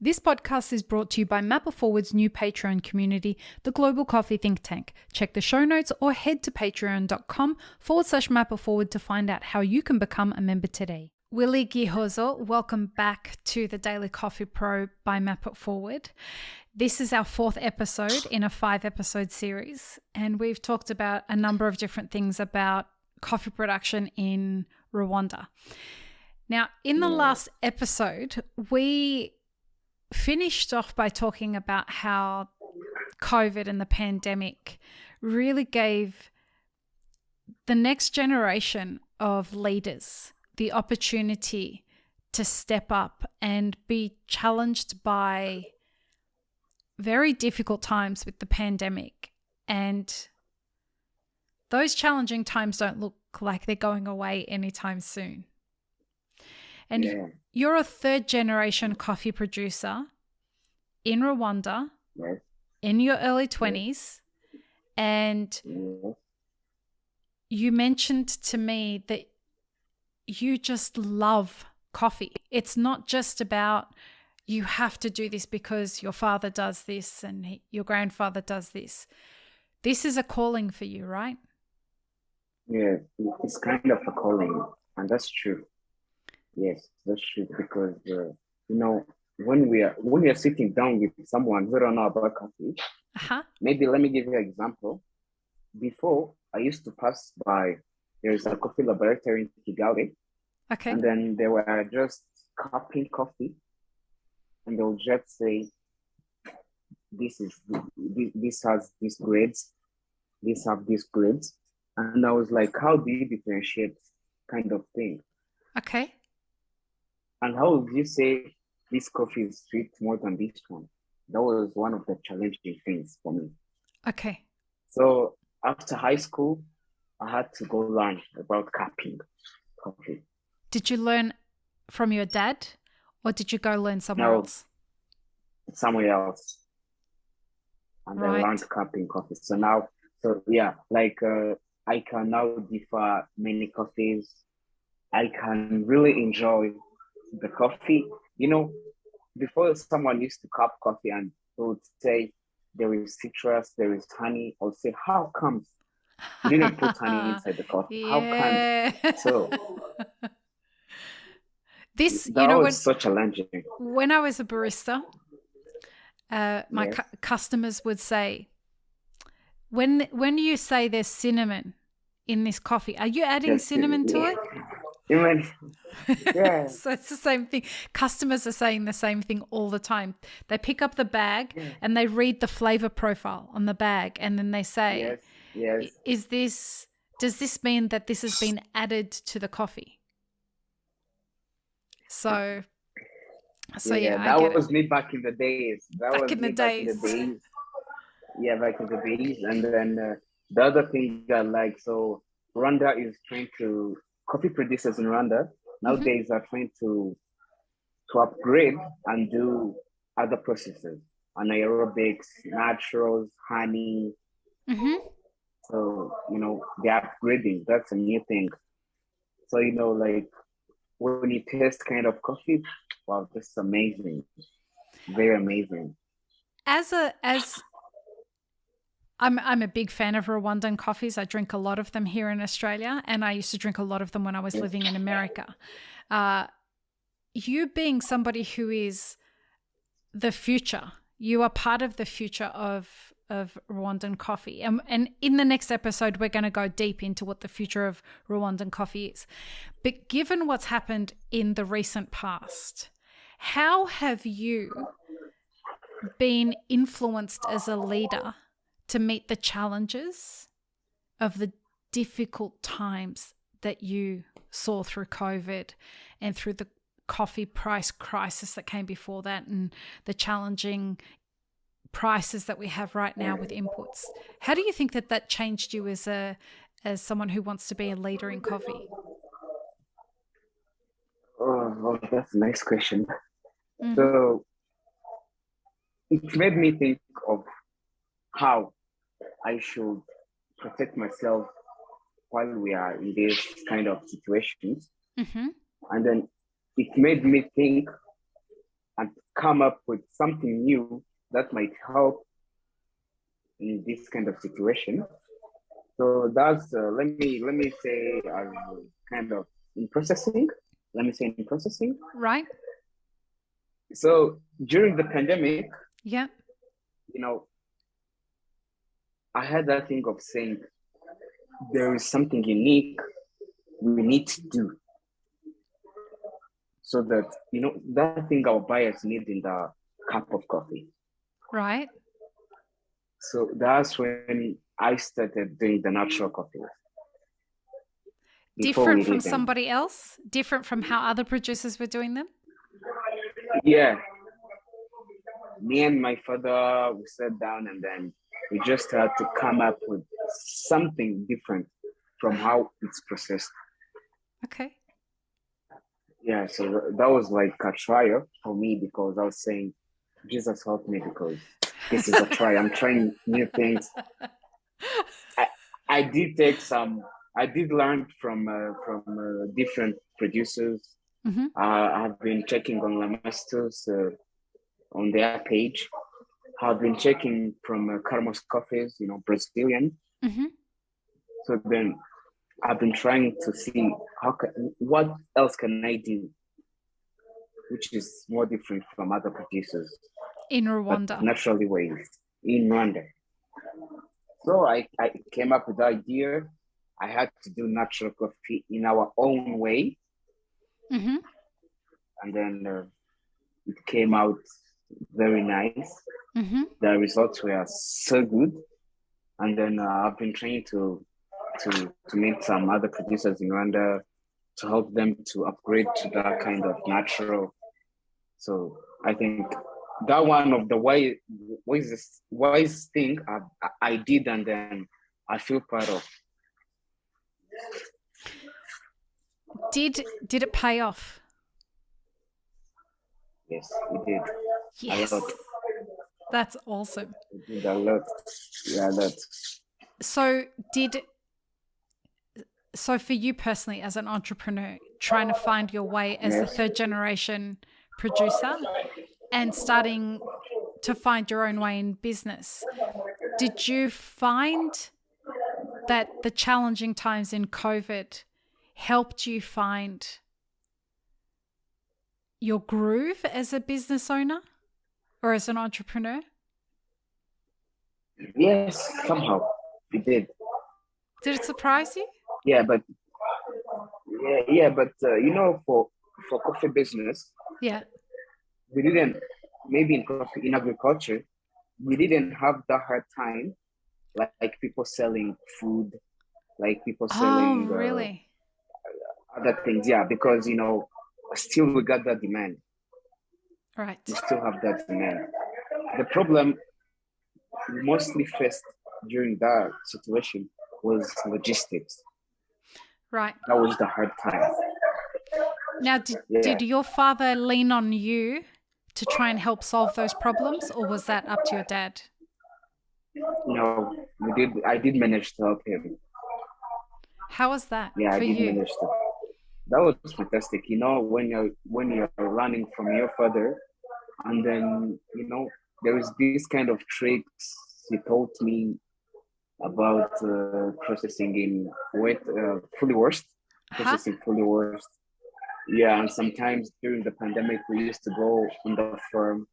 This podcast is brought to you by Mapper Forward's new Patreon community, the Global Coffee Think Tank. Check the show notes or head to patreon.com/mapperforward to find out how you can become a member today. Willy Gihozo, welcome back to the Daily Coffee Pro by Mapper Forward. This is our 4th episode in a 5-episode series, and we've talked about a number of different things about coffee production in Rwanda. Now, in the last episode, we finished off by talking about how COVID and the pandemic really gave the next generation of leaders the opportunity to step up and be challenged by very difficult times with the pandemic. And those challenging times don't look like they're going away anytime soon. And you're a 3rd-generation coffee producer in Rwanda in your early 20s. And you mentioned to me that you just love coffee. It's not just about you have to do this because your father does this and your grandfather does this. This is a calling for you, right? Yeah, it's kind of a calling, and that's true. Yes, that's true, because when we are sitting down with someone who don't know about coffee, maybe let me give you an example. Before, I used to pass by, there's a coffee laboratory in Gatare, and then they were just cupping coffee, and they'll just say, this has these grades, this have these grades, and I was like, how do you differentiate kind of thing? Okay. And how would you say this coffee is sweet more than this one? That was one of the challenging things for me. Okay. So after high school, I had to go learn about cupping coffee. Did you learn from your dad, or did you go learn somewhere else? Somewhere else. And I learned cupping coffee. I can now differ many coffees. I can really enjoy the coffee. Before, someone used to cup coffee and they would say there is citrus, there is honey. I would say, how comes you didn't put honey inside the coffee? How comes? So that was so challenging. When I was a barista, my customers would say, when you say there's cinnamon in this coffee, are you adding cinnamon to it? Yeah. So it's the same thing. Customers are saying the same thing all the time. They pick up the bag and they read the flavor profile on the bag, and then they say, does this mean that this has been added to the coffee? So that was me back in the days. Back in the days. Yeah, back in the days. And then the other thing I like, so Rwanda is trying to, coffee producers in Rwanda nowadays are trying to upgrade and do other processes, anaerobics, naturals, honey. So, they're upgrading. That's a new thing. So, when you taste kind of coffee, wow, this is amazing. Very amazing. I'm a big fan of Rwandan coffees. I drink a lot of them here in Australia, and I used to drink a lot of them when I was living in America. You being somebody who is the future, you are part of the future of Rwandan coffee. And in the next episode, we're going to go deep into what the future of Rwandan coffee is. But given what's happened in the recent past, how have you been influenced as a leader to meet the challenges of the difficult times that you saw through COVID and through the coffee price crisis that came before that, and the challenging prices that we have right now with inputs? How do you think that changed you as someone who wants to be a leader in coffee? Oh, that's a nice question. So it made me think of how I should protect myself while we are in these kind of situations. And then it made me think and come up with something new that might help in this kind of situation. So that's let me say kind of in processing. Let me say in processing. Right. So during the pandemic, Yeah. you know, I had that thing of saying there is something unique we need to do so that that thing our buyers need in the cup of coffee. Right. So that's when I started doing the natural coffee. Different from somebody else? Different from how other producers were doing them? Yeah. Me and my father, we sat down and then we just had to come up with something different from how it's processed. Okay. Yeah, so that was like a trial for me because I was saying, Jesus help me because this is a try. I'm trying new things. I did learn from different producers. Mm-hmm. I've been checking on La Masters on their page. I've been checking from Carmos Coffees, Brazilian. Mm-hmm. So then I've been trying to see what else can I do, which is more different from other producers. In Rwanda. Naturally ways in Rwanda. So I came up with the idea. I had to do natural coffee in our own way. Mm-hmm. And then it came out very nice. Mm-hmm. The results were so good. And then I've been trying to meet some other producers in Rwanda to help them to upgrade to that kind of natural. So I think that one of the wise thing I did, and then I feel proud of. Did it pay off? Yes, it did. Yes. A lot. That's awesome. It did a lot. Yeah, a lot. So for you personally as an entrepreneur, trying to find your way as the third generation producer and starting to find your own way in business, did you find that the challenging times in COVID helped you find your groove as a business owner or as an entrepreneur? Yes, somehow it did. Did it surprise you? Yeah, but for coffee business, Yeah. we didn't. Maybe in agriculture, we didn't have that hard time like people selling food, like people selling really? other things. Yeah, because still we got that demand. Right. We still have that demand. The problem we mostly faced during that situation was logistics. Right. That was the hard time. Now, did your father lean on you to try and help solve those problems, or was that up to your dad? No, I did manage to help him. How was that Yeah, for I did you? manage to. That was fantastic. When you're running from your father, and then there is this kind of tricks he taught me about processing in fully washed, processing fully washed. Yeah, and sometimes during the pandemic, we used to go on the farm,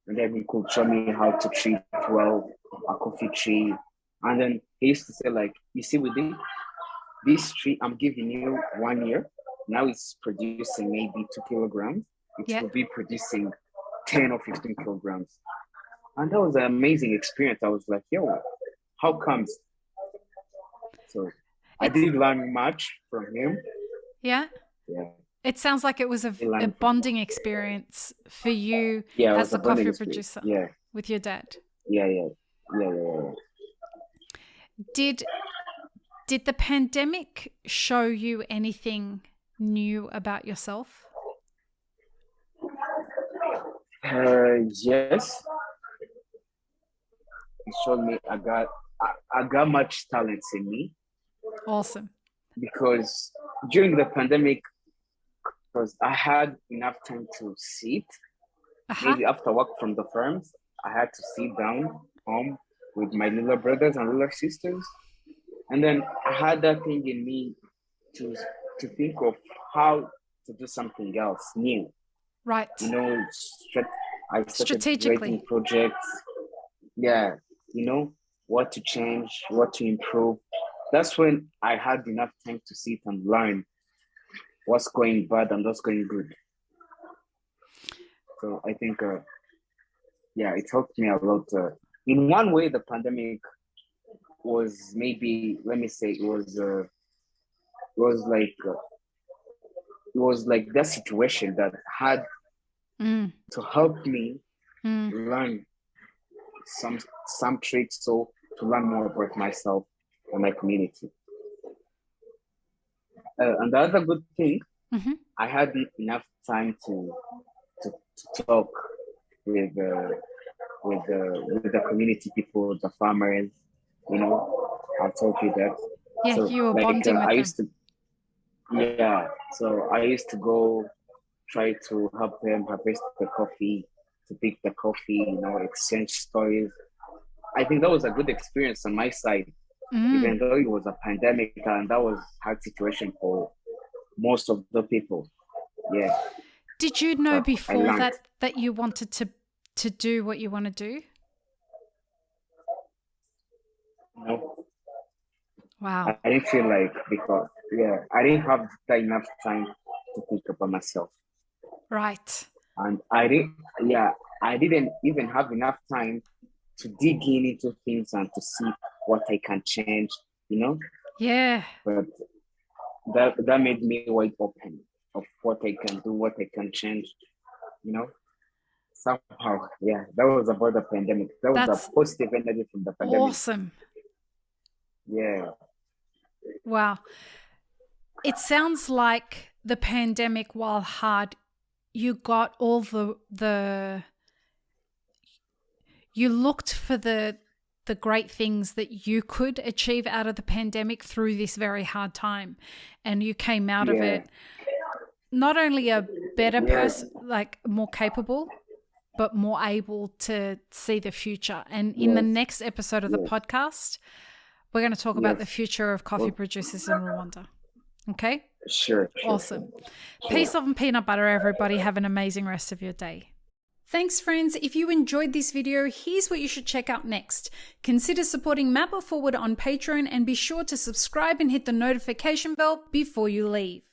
and then he could show me how to treat well a coffee tree. And then he used to say, like, you see, with this tree, I'm giving you 1 year. Now it's producing maybe 2 kilograms. It will be producing 10 or 15 kilograms. And that was an amazing experience. I was like, yo, how comes? So I did learn much from him. Yeah? Yeah. It sounds like it was a bonding experience for you as a coffee producer with your dad. Yeah. Did the pandemic show you anything new about yourself? Yes. It showed me I got much talent in me. Awesome. Because during the pandemic, because I had enough time to sit Uh-huh. maybe after work from the firms, I had to sit down home with my little brothers and little sisters. And then I had that thing in me to to think of how to do something else new. Right. You know, I started writing Strategically. projects. Yeah, you know, what to change, what to improve. That's when I had enough time to sit and learn what's going bad and what's going good. So I think, yeah, it helped me a lot. In one way, the pandemic was maybe, let me say, was like uh, it was like that situation that had Mm. to help me Mm. learn some tricks, so to learn more about myself and my community. And the other good thing, Mm-hmm. I had enough time to talk with with the community people, the farmers. You know, I told you that. Yeah, So you were like bonding with I them. used to, yeah. So I used to go try to help them harvest the coffee, to pick the coffee. You know, exchange stories. I think that was a good experience on my side, Mm. even though it was a pandemic and that was a hard situation for most of the people. Yeah, Did you know but I before learned. that you wanted to do what you want to do? You know, Wow. I didn't feel like, because yeah, I didn't have that enough time to think about myself, Right. and I didn't even have enough time to dig in into things and to see what I can change. You know, Yeah. but that made me wide open of what I can do, what I can change. You know, somehow, yeah, that was about the pandemic. That was the That's positive energy from the pandemic. awesome. Yeah, Wow. It sounds like the pandemic, while hard, you got all the you looked for the great things that you could achieve out of the pandemic through this very hard time, and you came out of yeah, it not only a better yeah, person, like more capable, but more able to see the future. And in the yes, next episode of the yes, podcast, we're going to talk about yes. the future of coffee Well, producers in Rwanda. Okay? sure, sure, Awesome. sure. Peace, love, and peanut butter, everybody. Have an amazing rest of your day. Thanks, friends. If you enjoyed this video, here's what you should check out next. Consider supporting Map It Forward on Patreon and be sure to subscribe and hit the notification bell before you leave.